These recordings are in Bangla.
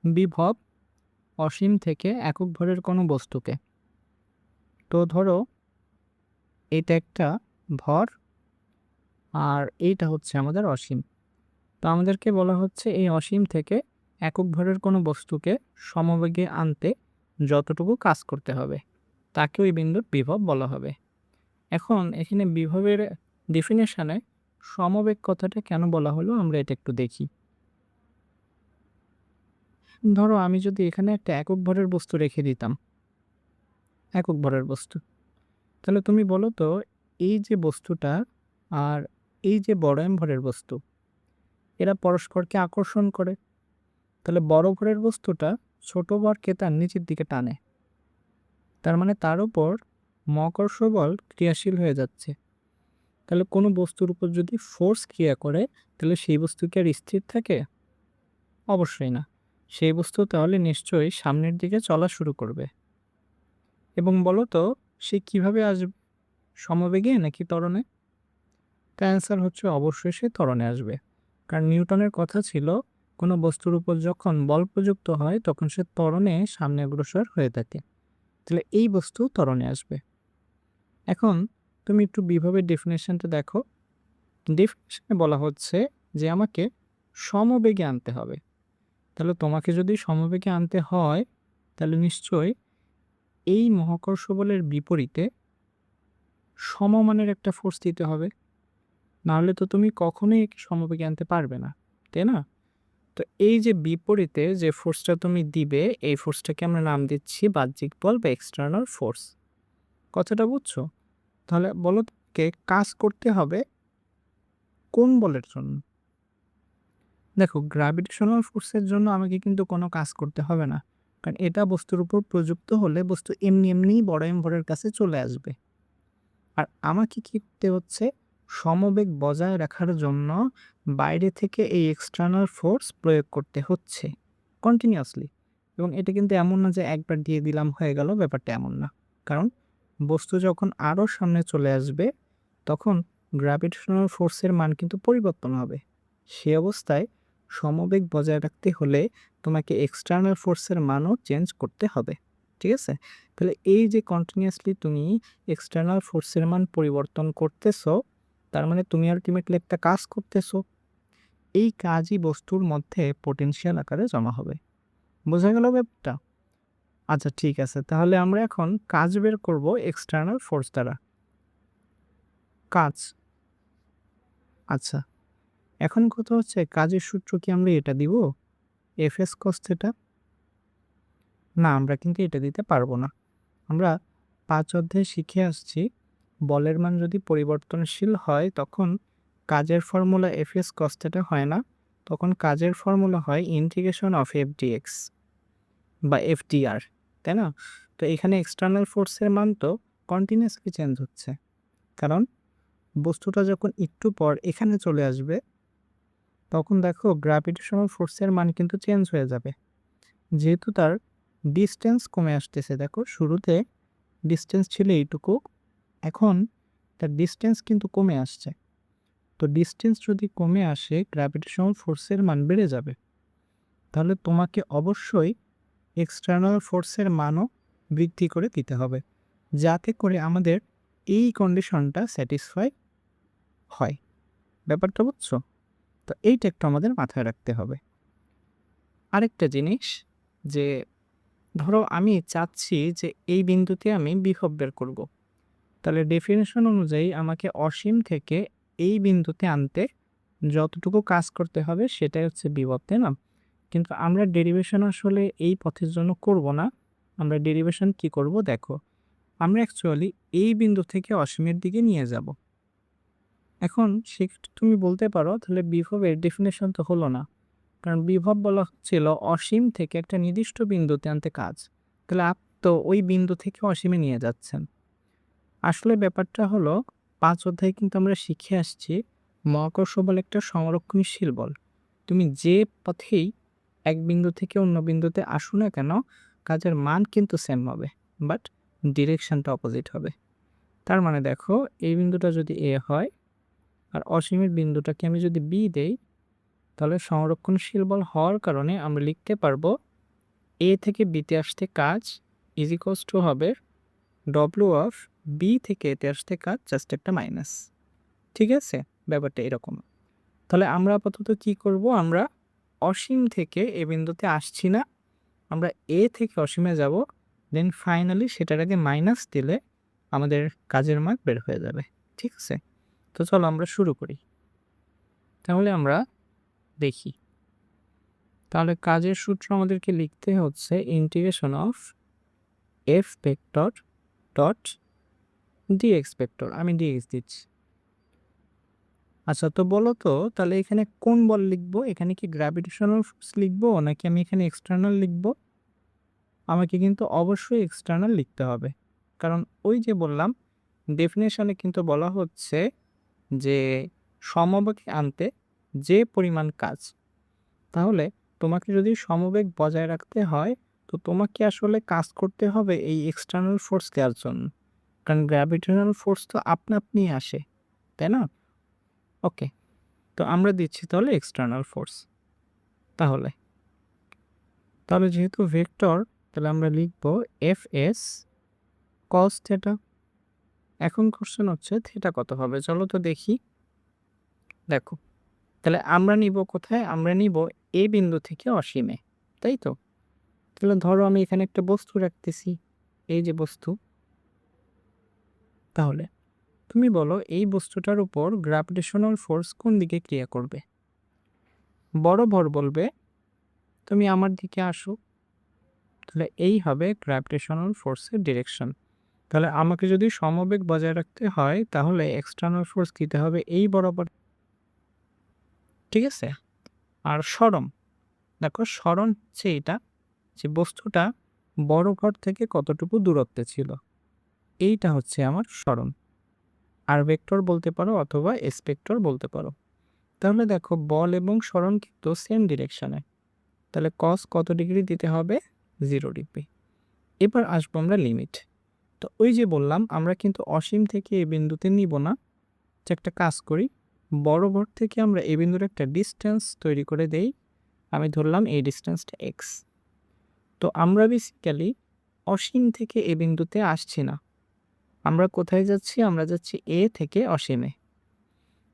বিভব অসীম থেকে একক ভরের কোনো বস্তুকে। তো ধরো এটা একটা ভর আর এইটা হচ্ছে আমাদের অসীম। তো আমাদেরকে বলা হচ্ছে এই অসীম থেকে একক ভরের কোনো বস্তুকে সমবেগে আনতে যতটুকু কাজ করতে হবে তাকে ওই বিন্দুর বিভব বলা হবে। এখন এখানে বিভবের ডেফিনেশনে সমবেগ কথাটা কেন বলা হলো আমরা এটা একটু দেখি। ধরো আমি যদি এখানে একটা একক ভরের বস্তু রেখে দিতাম, একক ভরের বস্তু, তাহলে তুমি বলো তো এই যে বস্তুটা আর এই যে বড় এম ভরের বস্তু এরা পরস্পরকে আকর্ষণ করে। তাহলে বড় ভরের বস্তুটা ছোট ভরকে তার নিচের দিকে টানে, তার মানে তার উপর মহাকর্ষ বল ক্রিয়াশীল হয়ে যাচ্ছে। তাহলে কোনো বস্তুর উপর যদি ফোর্স ক্রিয়া করে তাহলে সেই বস্তু কি আর স্থির থাকে? অবশ্যই না। সেই বস্তু তাহলে নিশ্চয়ই সামনের দিকে চলা শুরু করবে। এবং বলো তো সে কিভাবে আসবে, সমবেগে নাকি ত্বরণে? তার অ্যান্সার হচ্ছে অবশ্যই সে ত্বরণে আসবে। কারণ নিউটনের কথা ছিল কোনো বস্তুর উপর যখন বল প্রযুক্ত হয় তখন সে ত্বরণে সামনে অগ্রসর হয়ে থাকে। তাহলে এই বস্তু ত্বরণে আসবে। এখন তুমি একটু বিভবের ডেফিনেশনটা দেখো। ডেফিনেশনে বলা হচ্ছে যে আমাকে সমবেগে আনতে হবে। তাহলে তোমাকে যদি সমবেগে আনতে হয় তাহলে নিশ্চয়ই এই মহাকর্ষ বলের বিপরীতে সমমানের একটা ফোর্স দিতে হবে। নাহলে তো তুমি কখনোই একে সমবেগে আনতে পারবে না, তাই না? তো এই যে বিপরীতে যে ফোর্সটা তুমি দিবে এই ফোর্সটাকে আমরা নাম দিচ্ছি বাহ্যিক বল বা এক্সটার্নাল ফোর্স। কথাটা বুঝছো? তাহলে বলো কে কাজ করতে হবে কোন বলের জন্য? দেখো গ্র্যাভিটেশনাল ফোর্সের জন্য আমাকে কিন্তু কোনো কাজ করতে হবে না, কারণ এটা বস্তুর উপর প্রযুক্ত হলে বস্তু এমনি এমনিই বড় এম ভরের কাছে চলে আসবে। আর আমাকে কি করতে হচ্ছে, সমবেগ বজায় রাখার জন্য বাইরে থেকে এই এক্সটার্নাল ফোর্স প্রয়োগ করতে হচ্ছে কন্টিনিউয়াসলি। এবং এটা কিন্তু এমন না যে একবার দিয়ে দিলাম হয়ে গেল, ব্যাপারটা এমন না। কারণ বস্তু যখন আরও সামনে চলে আসবে তখন গ্র্যাভিটেশনাল ফোর্সের মান কিন্তু পরিবর্তন হবে। সে অবস্থায় সমবেগ বজায় রাখতে হলে তোমাকে এক্সটার্নাল ফোর্সের মানও চেঞ্জ করতে হবে। ঠিক আছে? তাহলে এই যে কন্টিনিউয়াসলি তুমি এক্সটার্নাল ফোর্সের মান পরিবর্তন করতেছো, তার মানে তুমি আলটিমেটলি একটা কাজ করতেছো। এই কাজই বস্তুর মধ্যে পটেনশিয়াল আকারে জমা হবে। বোঝা গেল ব্যাপারটা? আচ্ছা ঠিক আছে, তাহলে আমরা এখন কাজ বের করব এক্সটার্নাল ফোর্স দ্বারা। কাজ, আচ্ছা এখন কথা হচ্ছে কাজের সূত্র কি আমরা এটা দিব, এফ এস কস থিটা? না, আমরা কিন্তু এটা দিতে পারবো না। আমরা 5 অধ্যায়ে শিখে আসছি বলের মান যদি পরিবর্তনশীল হয় তখন কাজের formula F S cos theta হয় না, তখন কাজের ফর্মুলা হয় ইন্টিগ্রেশন অফ এফ ডিএক্স বা এফ ডিআর, তাই না? তো এখানে এক্সটার্নাল ফোর্সের মান তো কন্টিনিউয়াসলি চেঞ্জ হচ্ছে, কারণ বস্তুটা যখন একটু পর এখানে চলে আসবে তখন দেখো গ্র্যাভিটেশনাল ফোর্সের মান কিন্তু চেঞ্জ হয়ে যাবে। যেহেতু তার ডিস্টেন্স কমে আসতেছে, দেখো শুরুতে ডিস্টেন্স ছিল এইটুকু, এখন তার ডিস্টেন্স কিন্তু কমে আসছে। তো ডিস্টেন্স যদি কমে আসে গ্র্যাভিটেশনাল ফোর্সের মান বেড়ে যাবে। তাহলে তোমাকে অবশ্যই এক্সটার্নাল ফোর্সের মানও বৃদ্ধি করে দিতে হবে যাতে করে আমাদের এই কন্ডিশনটা স্যাটিসফাই হয়। ব্যাপারটা বুঝছো? তো এইটা একটু আমাদের মাথায় রাখতে হবে। আরেকটা জিনিস, যে ধরো আমি চাচ্ছি যে এই বিন্দুতে আমি বিভব বের করব, তাহলে ডেফিনেশন অনুযায়ী আমাকে অসীম থেকে এই বিন্দুতে আনতে যতটুকু কাজ করতে হবে সেটাই হচ্ছে বিভব, তাই না? কিন্তু আমরা ডেরিভেশন আসলে এই পথের জন্য করব না। আমরা ডেরিভেশন কি করব দেখো, আমরা অ্যাকচুয়ালি এই বিন্দু থেকে অসীমের দিকে নিয়ে যাব। এখন সেক্ষেত্রে তুমি বলতে পারো তাহলে বিভবের ডেফিনেশন তো হলো না, কারণ বিভব বলা হচ্ছিল অসীম থেকে একটা নির্দিষ্ট বিন্দুতে আনতে কাজ। তাহলে আপ তো ওই বিন্দু থেকে অসীমে নিয়ে যাচ্ছেন। আসলে ব্যাপারটা হলো 5 অধ্যায়ে কিন্তু আমরা শিখে আসছি মহাকর্ষ বল একটা সংরক্ষণশীল বল। তুমি যে পথেই এক বিন্দু থেকে অন্য বিন্দুতে আসো না কেন কাজের মান কিন্তু সেম হবে, বাট ডিরেকশনটা অপোজিট হবে। তার মানে দেখো এই বিন্দুটা যদি এ হয় আর অসীমের বিন্দুটাকে আমি যদি বি দেই, তাহলে সংরক্ষণশীল বল হওয়ার কারণে আমরা লিখতে পারবো এ থেকে বিতে আসতে কাজ ইজ ইকুয়ালস টু হবে ডব্লিউ অফ বি থেকে এতে আসতে কাজ জাস্ট একটা মাইনাস। ঠিক আছে, ব্যাপারটা এরকম। তাহলে আমরা আপাতত কি করব, আমরা অসীম থেকে এ বিন্দুতে আসছি না, আমরা এ থেকে অসীমে যাব, দেন ফাইনালি সেটার আগে মাইনাস দিলে আমাদের কাজের মান বের হয়ে যাবে। ঠিক আছে, তো চলো আমরা শুরু করি। তাহলে আমরা দেখি, তাহলে কাজের সূত্র আমাদেরকে লিখতে হচ্ছে integration of F vector dot dx vector. আমি ডিএক্স দিচ্ছি। আচ্ছা, তো বলো তো তাহলে এখানে কোন বল লিখবো? এখানে কি গ্র্যাভিটেশনাল ফোর্স লিখবো নাকি আমি এখানে এক্সটার্নাল লিখবো? আমাকে কিন্তু অবশ্যই এক্সটার্নাল লিখতে হবে, কারণ ওই যে বললাম ডেফিনেশনে কিন্তু বলা হচ্ছে যে সমবেগে আনতে যে পরিমাণ কাজ, তাহলে তোমাকে যদি সমবেগ বজায় রাখতে হয় তো তোমাকে আসলে কাজ করতে হবে এই এক্সটার্নাল ফোর্স দেওয়ার জন্য, কারণ গ্র্যাভিটেশনাল ফোর্স তো আপনা আপনি আসে, তাই না? ওকে, তো আমরা দিচ্ছি তাহলে এক্সটার্নাল ফোর্স। তাহলে তাহলে যেহেতু ভেক্টর, তাহলে আমরা লিখব এফ এস কস থেটা। এখন কোশ্চেন হচ্ছে থেটা কত হবে, চলো তো দেখি। দেখো, তাহলে আমরা নিব কোথায়? আমরা নিব এ বিন্দু থেকে অসীমে, তাই তো? তাহলে ধরো আমি এখানে একটা বস্তু রাখতেছি, এই যে বস্তু। তাহলে তুমি বলো এই বস্তুটার উপর গ্র্যাভিটেশনাল ফোর্স কোন দিকে ক্রিয়া করবে? বড় ভর বলবে তুমি আমার দিকে আসো, তাহলে এই হবে গ্র্যাভিটেশনাল ফোর্সের ডিরেকশন। তাহলে আমাকে যদি সমবেগ বজায় রাখতে হয় তাহলে এক্সটার্নাল ফোর্স দিতে হবে এই বরাবর। ঠিক আছে, আর সরণ, দেখো সরণ হচ্ছে এটা যে বস্তুটা বড় ঘর থেকে কতটুকু দূরত্বে ছিল, এইটা হচ্ছে আমার সরণ। আর ভেক্টর বলতে পারো অথবা এসপেক্টর বলতে পারো। তাহলে দেখো বল এবং সরণ কিন্তু সেম ডিরেকশনে, তাহলে কস কত ডিগ্রি দিতে হবে? 0 ডিগ্রি। এবার আসবো আমরা লিমিট। তো ওই যে বললাম আমরা কিন্তু অসীম থেকে এই বিন্দুতে নিব না, যে একটা কাজ করি, বড় ভর থেকে আমরা এই বিন্দুর একটা ডিস্টেন্স তৈরি করে দেই। আমি ধরলাম এই ডিস্টেন্সটা এক্স। তো আমরা বেসিক্যালি অসীম থেকে এ বিন্দুতে আসছি না, আমরা কোথায় যাচ্ছি? আমরা যাচ্ছি এ থেকে অসীমে।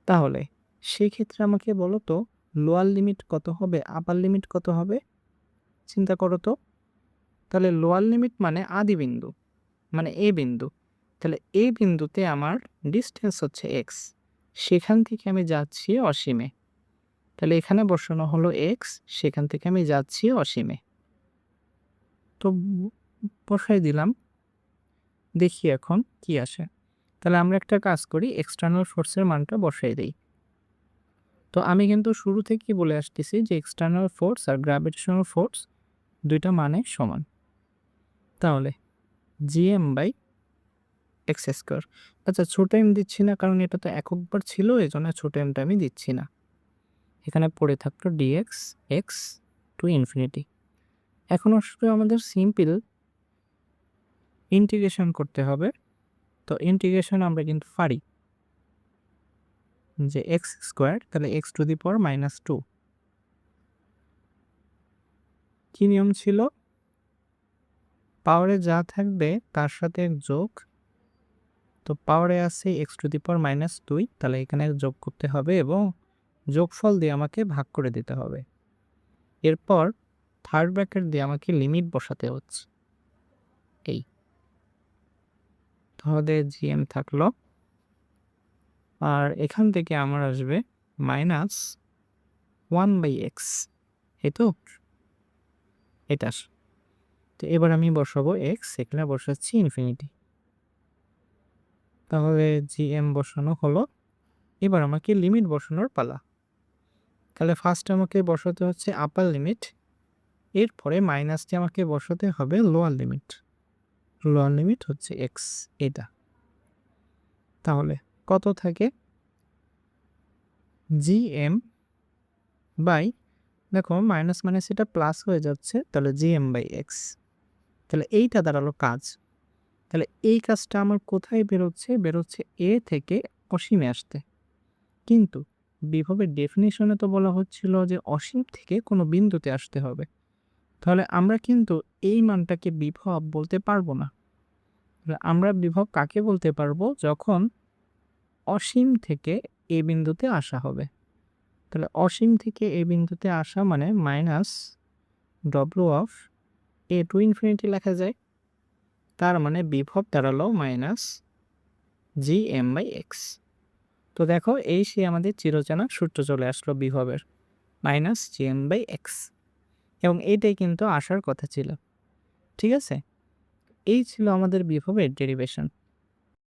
তাহলে সেক্ষেত্রে আমাকে বলো তো লোয়ার লিমিট কত হবে, আপার লিমিট কত হবে? চিন্তা করো তো। তাহলে লোয়ার লিমিট মানে আদি বিন্দু, মানে এ বিন্দু। তাহলে এই বিন্দুতে আমার ডিস্টেন্স হচ্ছে এক্স, সেখান থেকে আমি যাচ্ছি অসীমে। তাহলে এখানে বসানো হলো এক্স, সেখান থেকে আমি যাচ্ছি অসীমে। তো বসাই দিলাম, দেখি এখন কি আসে। তাহলে আমরা একটা কাজ করি, এক্সটার্নাল ফোর্সের মানটা বসাই দিই। তো আমি কিন্তু শুরু থেকেই বলে আসতেছি যে এক্সটার্নাল ফোর্স আর গ্র্যাভিটেশনাল ফোর্স দুইটা মানে সমান। তাহলে জিএম বাই এক্স স্কোয়ার। আচ্ছা, ছোট এম দিচ্ছি না কারণ এটা তো এককবার ছিল, এই জন্য ছোট এমটা আমি দিচ্ছি না। এখানে পড়ে থাকলো ডিএক্স এক্স টু ইনফিনিটি। এখন আসলে আমাদের সিম্পল ইন্টিগ্রেশন করতে হবে। তো ইন্টিগ্রেশন আমরা কিন্তু পারি যে এক্স স্কোয়ার, তাহলে এক্স টু দি পাওয়ার -2। কি নিয়ম ছিল? পাওয়ারে যা থাকবে তার সাথে যোগ। তো পাওয়ারে আছে এক্স টু দি পাওয়ার -2, তাহলে এখানে যোগ করতে হবে এবং যোগফল দিয়ে আমাকে ভাগ করে দিতে হবে। এরপর থার্ড ব্র্যাকেট দিয়ে আমাকে লিমিট বসাতে হচ্ছে এই। তাহলে জিএম থাকলো, আর এখান থেকে আমার আসবে -1/x, এই তো এটা। তো এবার আমি বসাবো এক্স, এখানে বসাচ্ছি ইনফিনিটি। তাহলে জিএম বসানো হলো, এবার আমাকে লিমিট বসানোর পালা। তাহলে ফার্স্ট আমাকে বসাতে হচ্ছে আপার লিমিট, এরপরে মাইনাস দিয়ে আমাকে বসাতে হবে লোয়ার লিমিট। লোয়ার লিমিট হচ্ছে এক্স, এটা। তাহলে কত থাকে? জিএম বাই, দেখো মাইনাস মাইনাস এটা প্লাস হয়ে যাচ্ছে, তাহলে জিএম বাই এক্স। তাহলে এইটা দাঁড়ালো কাজ। তাহলে এই কাজটা আমার কোথায় বেরোচ্ছে? বেরোচ্ছে এ থেকে অসীমে আসতে। কিন্তু বিভবের ডেফিনিশনে তো বলা হচ্ছিল যে অসীম থেকে কোনো বিন্দুতে আসতে হবে। তাহলে আমরা কিন্তু এই মানটাকে বিভব বলতে পারবো না। তাহলে আমরা বিভব কাকে বলতে পারবো? যখন অসীম থেকে এ বিন্দুতে আসা হবে। তাহলে অসীম থেকে এ বিন্দুতে আসা মানে minus W of A to infinity লেখা যায়। তার মানে বিভব দাঁড়ালো minus G M by X. তো দেখো এই সেই আমাদের চিরচেনা সূত্র চলে আসলো বিভবের, minus G M by X, এবং এইটাই কিন্তু আসার কথা ছিল। ঠিক আছে? এই ছিল আমাদের বিভবের ডেরিভেশন।